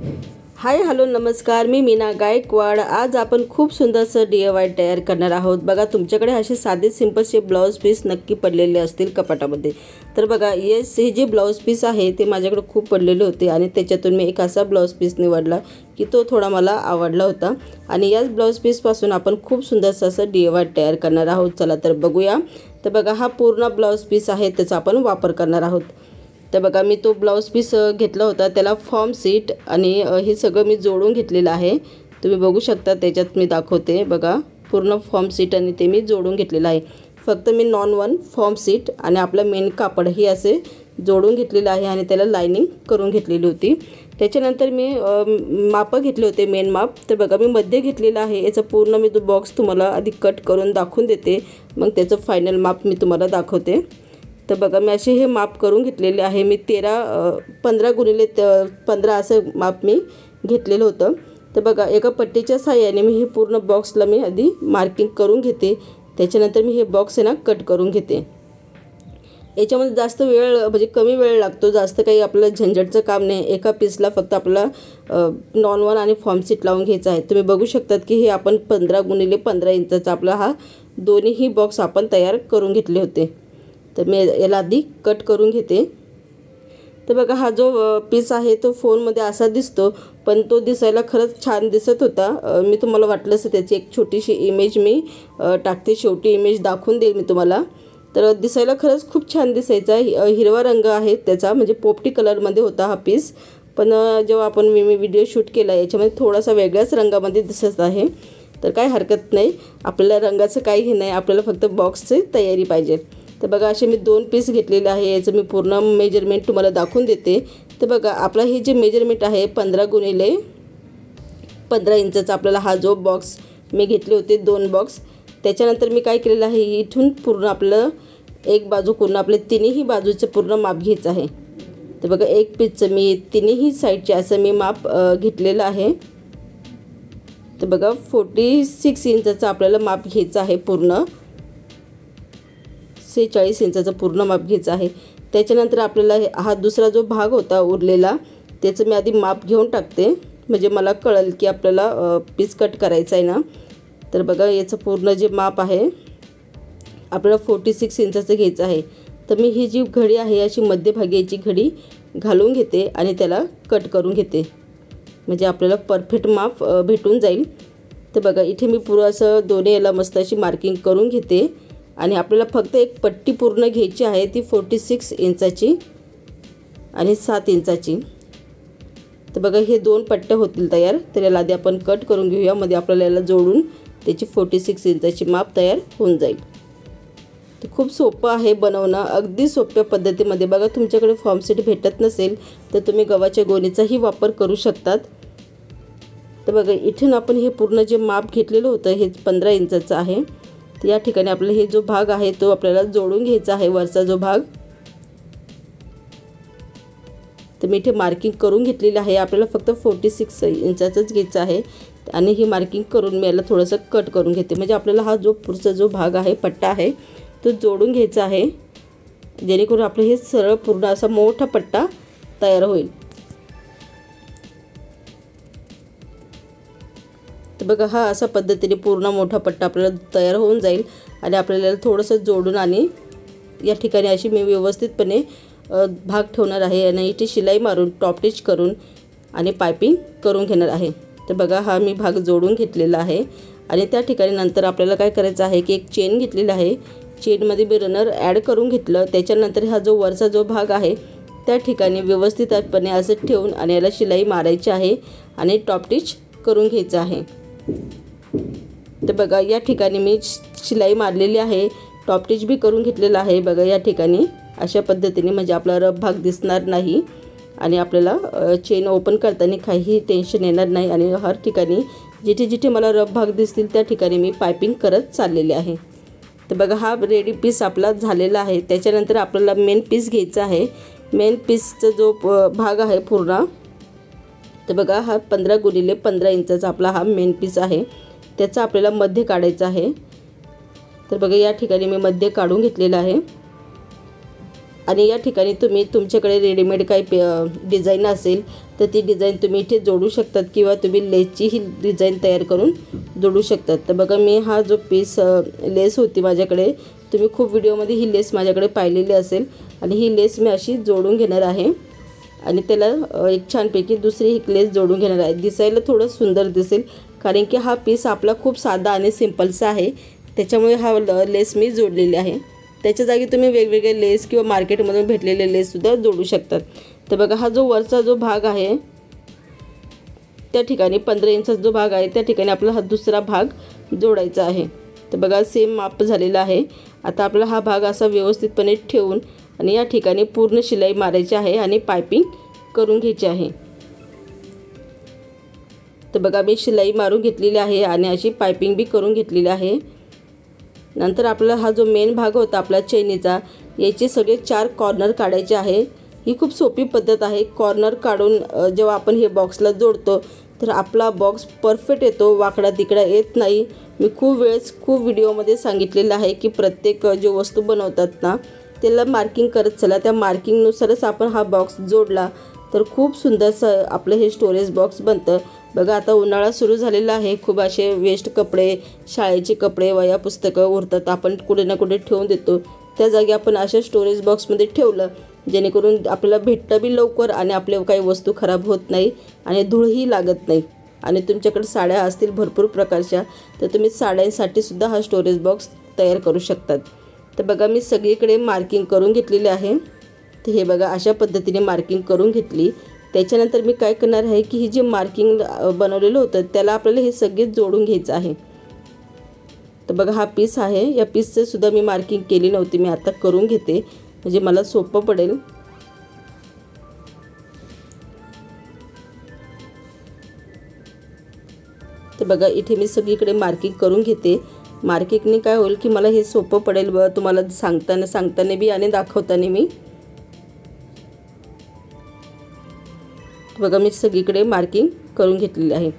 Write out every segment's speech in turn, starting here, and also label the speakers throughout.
Speaker 1: Hi hello नमस्कार, मी मीना गायकवाड। आज आपण खूप सुंदरसं DIY तयार करणार आहोत। बघा, तुमच्याकडे असे साधे सिंपलचे ब्लाउज पीस नक्की पडलेले असतील कपाटामध्ये। तर बघा, हे जे ब्लाउज पीस आहे ते माझ्याकडे खूप पडलेले होते आणि त्याच्यातून मी एक असा ब्लाउज पीस निवडला की तो थोडा मला आवडला होता आणि याच ब्लाउज पीसपासून आपण खूप सुंदरसं असं DIY तयार करणार आहोत। चला तर बघूया। तर बघा, हा पूर्ण ब्लाउज पीस आहे, त्याचा आपण वापर करणार आहोत। तर बघा, मी तो ब्लाउज पीस घेतला होता, त्याला फॉर्म सीट आणि हे सगळं मी जोडून घेतलेलं आहे। तुम्ही बघू शकता, त्याच्यात मी दाखवते बघा, पूर्ण फॉर्म सीट आणि ते मी जोडून घेतलेलं आहे। फक्त मी नॉन वन फॉर्म सीट आणि आपलं मेन कापड हे असे जोडून घेतलेलं आहे आणि त्याला लाइनिंग करून घेतलेली होती। त्याच्यानंतर मी माप घेतले होते, मेन माप। तर बघा, मी मध्ये घेतलेलं आहे। याचा पूर्ण मी तो बॉक्स तुम्हाला आधी कट करून दाखवून देते, मग त्याचं फायनल माप मी तुम्हाला दाखवते। तर बघा, मी असे हे माप करून घेतलेले आहे। मी 15x15 असं माप मी घेतलेलं होतं। तर बघा, एका पट्टीच्या सहाय्याने मी हे पूर्ण बॉक्सला मी आधी मार्किंग करून घेते। त्याच्यानंतर मी हे बॉक्स आहे ना कट करून घेते। याच्यामध्ये जास्त वेळ म्हणजे कमी वेळ लागतो, जास्त काही आपलं झंझटचं काम नाही। एका पीसला फक्त आपला नॉन वन आणि फॉर्म सीट लावून घ्यायचं आहे। तुम्ही बघू शकतात की हे आपण 15x15 इंचाचा आपला हा दोन्हीही बॉक्स आपण तयार करून घेतले होते। तर मी याला आधी कट करून घेते। तर बघा, हा जो पीस आहे तो फोनमध्ये असा दिसतो, पण तो दिसायला खरंच छान दिसत होता। मी तुम्हाला वाटलं असं त्याची एक छोटीशी इमेज मी टाकते, शेवटी इमेज दाखवून देईल मी तुम्हाला। तर दिसायला खरंच खूप छान दिसायचा। हिरवा रंग आहे त्याचा, म्हणजे पोपटी कलरमध्ये होता हा पीस। पण जेव्हा आपण मी व्हिडिओ शूट केला याच्यामध्ये थोडासा वेगळ्याच रंगामध्ये दिसत आहे। तर काही हरकत नाही, आपल्याला रंगाचं काही नाही, आपल्याला फक्त बॉक्सची तयारी पाहिजे। तर बघा, असे मी 2 पीस घेतलेले आहे। याचं मी पूर्ण मेजरमेंट तुम्हाला दाखवून देते। तर बघा, आपला हे जे मेजरमेंट आहे 15x15 इंचाचा आपल्याला हा जो बॉक्स मी घेतले होते 2 बॉक्स। त्याच्यानंतर मी काय केलेलं आहे, इथून पूर्ण आपलं एक बाजू पूर्ण आपले तिन्ही बाजूचं पूर्ण माप घ्यायचं आहे। तर बघा, एक पीसचं मी तिन्ही साईडचे असं मी माप घेतलेलं आहे। तर बघा, 46 इंचाचं आपल्याला माप घ्यायचं आहे, पूर्ण 46 इंचाचं पूर्ण माप घ्यायचं आहे। त्याच्यानंतर आपल्याला हा दुसरा जो भाग होता उरलेला त्याचं मी आधी माप घेऊन टाकते, म्हणजे मला कळेल की आपल्याला पीस कट करायचा आहे ना। तर बघा, याचं पूर्ण जे माप आहे आपल्याला 46 इंचाचं घ्यायचं आहे। तर मी ही जी घडी आहे अशी मध्यभागी याची घडी घालून घेते आणि त्याला कट करून घेते, म्हणजे आपल्याला परफेक्ट माप भेटून जाईल। तर बघा, इथे मी पुरं असं दोन्ही याला मस्त अशी मार्किंग करून घेते आणि आपल्याला फक्त एक पट्टी पूर्ण घ्यायची आहे, ती 46 इंचाची आणि 7 इंचाची। तर बघा, हे 2 पट्ट्या होतील तयार। तर याला आधी आपण कट करून घेऊया, मध्ये आपल्याला याला जोडून त्याची 46 इंचाची माप तयार होऊन जाईल। तर खूप सोपं आहे बनवणं, अगदी सोप्या पद्धतीमध्ये। बघा, तुमच्याकडे फॉर्म सीट भेटत नसेल तर तुम्ही गव्हाच्या गोणीचाही वापर करू शकतात। तर बघा, इथून आपण हे पूर्ण जे माप घेतलेलं होतं हे 15 इंचाचं आहे। तर या ठिकाणी आपला हे जो भाग आहे तो आपल्याला जोडून घ्यायचा आहे, वरचा जो भाग। तर मी इथे मार्किंग करून घेतलेली आहे। आपल्याला फक्त 46 इंचाचंच घ्यायचं आहे आणि ही मार्किंग करून मी याला थोडंसं कट करून घेते, म्हणजे आपल्याला हा जो पुढचा जो भाग आहे, पट्टा आहे, तो जोडून घ्यायचा आहे, जेणेकरून आपलं हे सरळ पूर्ण असा मोठा पट्टा तयार होईल। तर बघा, हा अशा पद्धतीने पूर्ण मोठा पट्टा आपल्याला तयार होऊन जाईल आणि आपल्याला थोडंसं जोडून आणि या ठिकाणी अशी मी व्यवस्थितपणे भाग ठेवणार आहे आणि इथे शिलाई मारून टॉप स्टिच करून आणि पायपिंग करून घेणार आहे। तर बघा, हा मी भाग जोडून घेतलेला आहे आणि त्या ठिकाणी नंतर आपल्याला काय करायचं आहे की एक चेन घेतलेला आहे, चेनमध्ये मी रनर ॲड करून घेतलं। त्याच्यानंतर हा जो वरचा जो भाग आहे त्या ठिकाणी व्यवस्थितपणे असं ठेवून आणि याला शिलाई मारायची आहे आणि टॉप स्टिच करून घ्यायचं आहे। तर बघा, या ठिकाणी मी शिलाई मारलेली आहे, टॉप स्टिच बी करून घेतलेला आहे। बघा, या ठिकाणी अशा पद्धतीने, म्हणजे आपला रफ भाग दिसणार नाही आणि आपल्याला चेन ओपन करताना काही टेन्शन येणार नाही। आणि हर ठिकाणी जिथे जिथे मला रफ भाग दिसतील त्या ठिकाणी मी पायपिंग करत चाललेले आहे। तर बघा, हा रेडी पीस आपला झालेला आहे। त्याच्यानंतर आपल्याला मेन पीस घ्यायचा आहे। मेन पीसचा जो भाग आहे पूर्ण, तर बघा, हा 15x15 इंचाचा आपला हा मेन पीस आहे, त्याचा आपल्याला मध्य काढायचा आहे। तर बघा, या ठिकाणी मी मध्य काढून घेतलेला आहे। आणि या ठिकाणी तुम्ही तुमच्याकडे रेडीमेड काही डिझाईन असेल तर ती डिझाईन तुम्ही इथे जोडू शकतात किंवा तुम्ही लेसची ही डिझाईन तयार करून जोडू शकतात। तर बघा मी हा जो पीस लेस होती माझ्याकडे, तुम्ही खूप व्हिडिओमध्ये ही लेस माझ्याकडे पाहिलेली असेल आणि ही लेस मी अशी जोडून घेणार आहे आणि त्याला एक छानपैकी दुसरी ही लेस जोडून घेणार आहे। दिसायला थोडं सुंदर दिसेल कारण की हा पीस आपला खूप साधा आणि सिंपलचा आहे, त्याच्यामुळे हा लेस मी जोडलेली आहे। त्याच्या जागी तुम्ही वेगवेगळे लेस किंवा मार्केटमधून भेटलेले लेससुद्धा जोडू शकतात। तर बघा हा जो वरचा जो भाग आहे त्या ठिकाणी 15 इंचाचा जो भाग आहे त्या ठिकाणी आपला हा दुसरा भाग जोडायचा आहे। तर बघा सेम माप झालेला आहे। आता आपला हा भाग असा व्यवस्थितपणे ठेवून आणि या ठिकाणी पूर्ण शिलाई मारायची आहे आणि पायपिंग करून घ्यायची आहे। तर बघा मी शिलाई मारून घेतलेली आहे आणि अशी पायपिंग बी करून घेतलेली आहे। नंतर आपला हा जो मेन भाग होता आपला चैनीचा, याचे सगळे 4 कॉर्नर काढायचे आहे। ही खूप सोपी पद्धत आहे। कॉर्नर काढून जेव्हा आपण हे बॉक्सला जोडतो तर आपला बॉक्स परफेक्ट येतो, वाकडा तिकडा येत नाही। मी खूप व्हिडिओमध्ये सांगितलेलं आहे की प्रत्येक जो वस्तू बनवतात ना त्याला मार्किंग करत चला, त्या मार्किंगनुसारच आपण हा बॉक्स जोडला तर खूप सुंदरसं आपलं हे स्टोरेज बॉक्स बनतं। बघा आता उन्हाळा सुरू झालेला आहे, खूप असे वेस्ट कपडे, शाळेचे कपडे, वह्या पुस्तकं उरतात, आपण कुठे ना कुठे ठेवून देतो। त्या जागी आपण अशा स्टोरेज बॉक्समध्ये ठेवलं जेणेकरून आपल्याला भेटतं बी लवकर आणि आपल्या काही वस्तू खराब होत नाही आणि धूळही लागत नाही। आणि तुमच्याकडे साड्या असतील भरपूर प्रकारच्या तर तुम्ही साड्यांसाठी सुद्धा हा स्टोरेज बॉक्स तयार करू शकतात। तर बघा मी सगळीकडे मार्किंग करून घेतलेले आहे। तर हे बघा अशा पद्धतीने मार्किंग करून घेतली। त्याच्यानंतर मी काय करणार आहे की ही जी मार्किंग बनवलेलं होतं त्याला आपल्याला हे सगळे जोडून घ्यायचं आहे। तर बघा हा पीस आहे, या पीसचं सुद्धा मी मार्किंग केली नव्हती, मी आता करून घेते म्हणजे मला सोपं पडेल। तर बघा इथे मी सगळीकडे मार्किंग करून घेते। मार्किंगने काय होईल की मला हे सोपं पडेल तुम्हाला सांगताना बी आणि दाखवताना मी। बघा मी सगळीकडे मार्किंग करून घेतलेली आहे।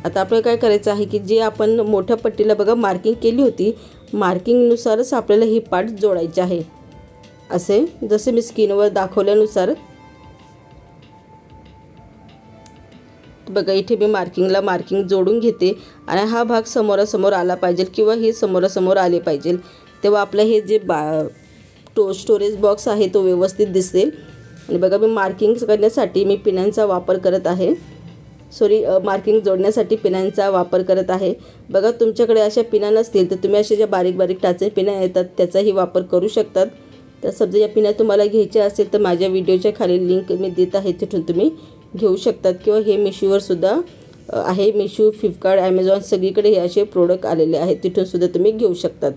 Speaker 1: आता आपल्याला काय करायचं आहे की जे आपण मोठ्या पट्टीला बघा मार्किंग केली होती, मार्किंगनुसारच आपल्याला ही पार्ट जोडायचे आहे, असे जसे मी स्क्रीनवर दाखवल्यानुसार। बघा इथे मी मार्किंग जोडून घेते आणि हा भाग समोरासमोर आला पाहिजे किंवा हे समोरासमोर आले पाहिजे, तेव्हा आपलं हे जे स्टोरेज बॉक्स आहे तो व्यवस्थित दिसेल। आणि बघा मी मार्किंग करण्यासाठी मी पिनांचा वापर करत आहे, मार्किंग जोडण्यासाठी पिनांचा वापर करत आहे। बघा तुमच्याकडे अशा पिना नसतील तर तुम्ही अशा ज्या बारीक बारीक टाचे पिना येतात त्याचाही वापर करू शकतात। तर समजा या पिना तुम्हाला घ्यायच्या असेल तर माझ्या व्हिडिओच्या खाली लिंक मी देत आहे, तिथून तुम्ही घेऊ शकतात किंवा हे मिशोवर सुद्धा आहे, मिशो, फ्लिपकार्ट, ॲमेझॉन सगळीकडे हे असे प्रोडक्ट आलेले आहेत, तिथून सुद्धा तुम्ही घेऊ शकतात।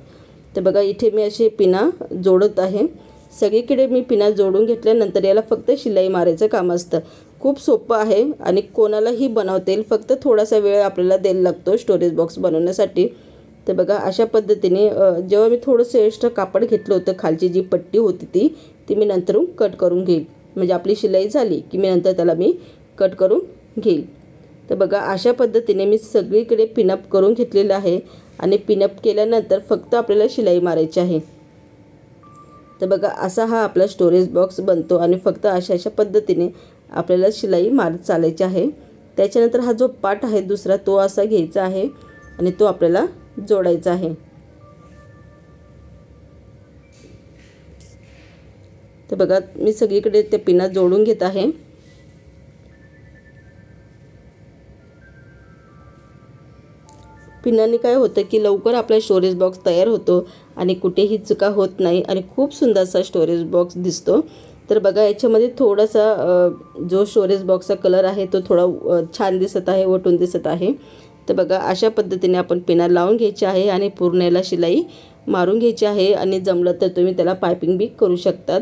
Speaker 1: तर बघा इथे मी असे पिना जोडत आहे। सगळीकडे मी पिना जोडून घेतल्यानंतर याला फक्त शिलाई मारायचं काम असतं। खूप सोपं आहे आणि कोणालाही बनवता येईल, फक्त थोडासा वेळ आपल्याला द्यायला लागतो स्टोरेज बॉक्स बनवण्यासाठी। तर बघा अशा पद्धतीने जेव्हा मी थोडंसं एक्स्ट्रा कापड घेतलं होतं, खालची जी पट्टी होती ती मी नंतरून कट करून घेईल, म्हणजे आपली शिलाई झाली की मी नंतर त्याला मी कट करून घेईल। तर बघा अशा पद्धतीने मी सगळीकडे पिनअप करून घेतलेलं आहे आणि पिनअप केल्यानंतर फक्त आपल्याला शिलाई मारायची आहे। तर बघा असा हा आपला स्टोरेज बॉक्स बनतो आणि फक्त अशा पद्धतीने आपल्याला शिलाई मारत चालायची आहे। त्याच्यानंतर हा जो पार्ट आहे दुसरा तो असा घ्यायचा आहे आणि तो आपल्याला जोडायचा आहे। तर बघा मी सगळीकडे त्या पिना जोडून घेत आहे। पिनांनी काय होतं की लवकर आपला स्टोरेज बॉक्स तयार होतो आणि कुठेही चुका होत नाही आणि खूप सुंदरसा स्टोरेज बॉक्स दिसतो। तर बघा याच्यामध्ये थोडासा जो स्टोरेज बॉक्सचा कलर आहे तो थोडा छान दिसत आहे, वटून दिसत आहे। तर बघा अशा पद्धतीने आपण पिना लावून घ्यायची आहे आणि पूर्ण याला शिलाई मारून घ्यायची आहे आणि जमलं तर तुम्ही त्याला पायपिंग बी करू शकतात।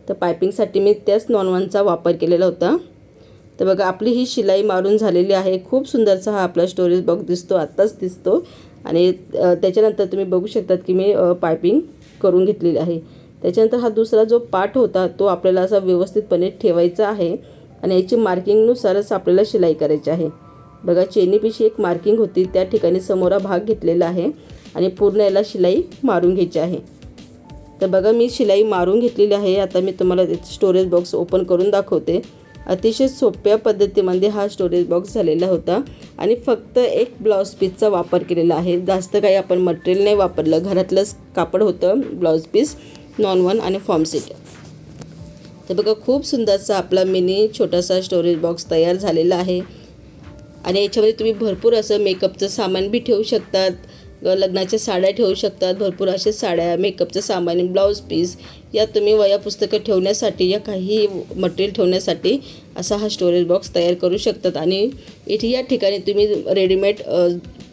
Speaker 1: तर पायपिंगसाठी मी त्याच नॉनवनचा वापर केलेला होता। तर बघा आपली ही शिलाई मारून झालेली आहे। खूप सुंदरसा हा आपला स्टोरेज बॉक्स दिसतो, आत्ताच दिसतो आणि त्याच्यानंतर तुम्ही बघू शकतात की मी पायपिंग करून घेतलेली आहे। त्याच्यानंतर हा दुसरा जो पार्ट होता तो आपल्याला असा व्यवस्थितपणे ठेवायचा आहे आणि याची मार्किंगनुसारच आपल्याला शिलाई करायची आहे। बघा चेनीपिशी एक मार्किंग होती, त्या ठिकाणी समोरा भाग घेतलेला आहे आणि पूर्ण याला शिलाई मारून घ्यायची आहे। तर बघा मी शिलाई मारून घेतलेली आहे. आता मी तुम्हाला स्टोरेज बॉक्स ओपन करून दाखवते. अतिशय सोप्या पद्धतीमध्ये हा स्टोरेज बॉक्स झालेला होता आणि फक्त एक ब्लाऊज पीसचा वापर केलेला आहे. जास्त काही आपण मटेरियल नाही वापरलं. घरातलंच कापड होतं ब्लाऊज पीस, नॉन वन आणि फॉर्म सेट. तर बघा खूप सुंदरसा आपला मिनी छोटासा स्टोरेज बॉक्स तयार झालेला आहे आणि याच्यामध्ये तुम्ही भरपूर असं मेकअपचं सामान बी ठेवू शकतात, लग्नाच्या साड्या ठेवू शकतात, भरपूर अशा साड्या, मेकअपचं सामान, ब्लाऊज पीस, या तुम्ही वह्या पुस्तकं ठेवण्यासाठी या काही मटेरियल ठेवण्यासाठी असा हा स्टोरेज बॉक्स तयार करू शकतात. आणि इथे या ठिकाणी तुम्ही रेडीमेड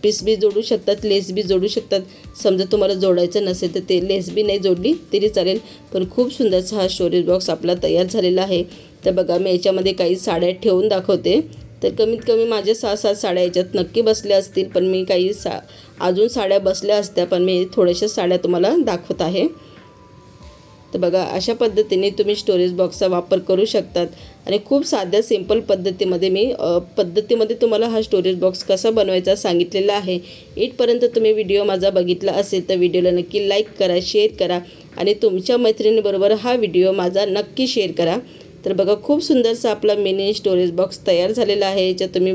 Speaker 1: पीस बी जोडू शकतात, लेस बी जोडू शकतात. समजा तुम्हाला जोडायचं नसेल तर ते लेस बी नाही जोडली तरी चालेल. पण खूप सुंदरसा हा स्टोरेज बॉक्स आपला तयार झालेला आहे. तर बघा मी याच्यामध्ये काही साड्या ठेवून दाखवते. तर कमीत कमी माझ्या 6-7 साड्या याच्यात नक्की बसल्या असतील, पण मी काही अजून साड्या बसल्या असत्या, पण मी थोड्याशा साड्या तुम्हाला दाखवत आहे. तर बघा अशा पद्धतीने तुम्ही स्टोरेज बॉक्सचा वापर करू शकतात आणि खूप साध्या सिंपल पद्धतीमध्ये तुम्हाला हा स्टोरेज बॉक्स कसा बनवायचा सांगितलेला आहे. इथपर्यंत तुम्ही व्हिडिओ माझा बघितला असेल तर व्हिडिओला नक्की लाईक करा, शेअर करा आणि तुमच्या मैत्रिणीबरोबर हा व्हिडिओ माझा नक्की शेअर करा. तर बघा खूप सुंदरसा आपला मिनी स्टोरेज बॉक्स तयार झालेला आहे. याच्यात तुम्ही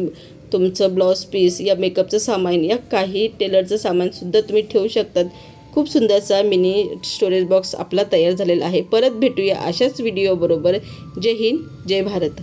Speaker 1: तुमचं ब्लाऊज पीस या मेकअपचं सामान या काही टेलरचं सामानसुद्धा तुम्ही ठेवू शकतात. खूप सुंदरसा मिनी स्टोरेज बॉक्स आपला तयार झालेला आहे. परत भेटूया अशाच व्हिडिओबरोबर. जय हिंद, जय भारत.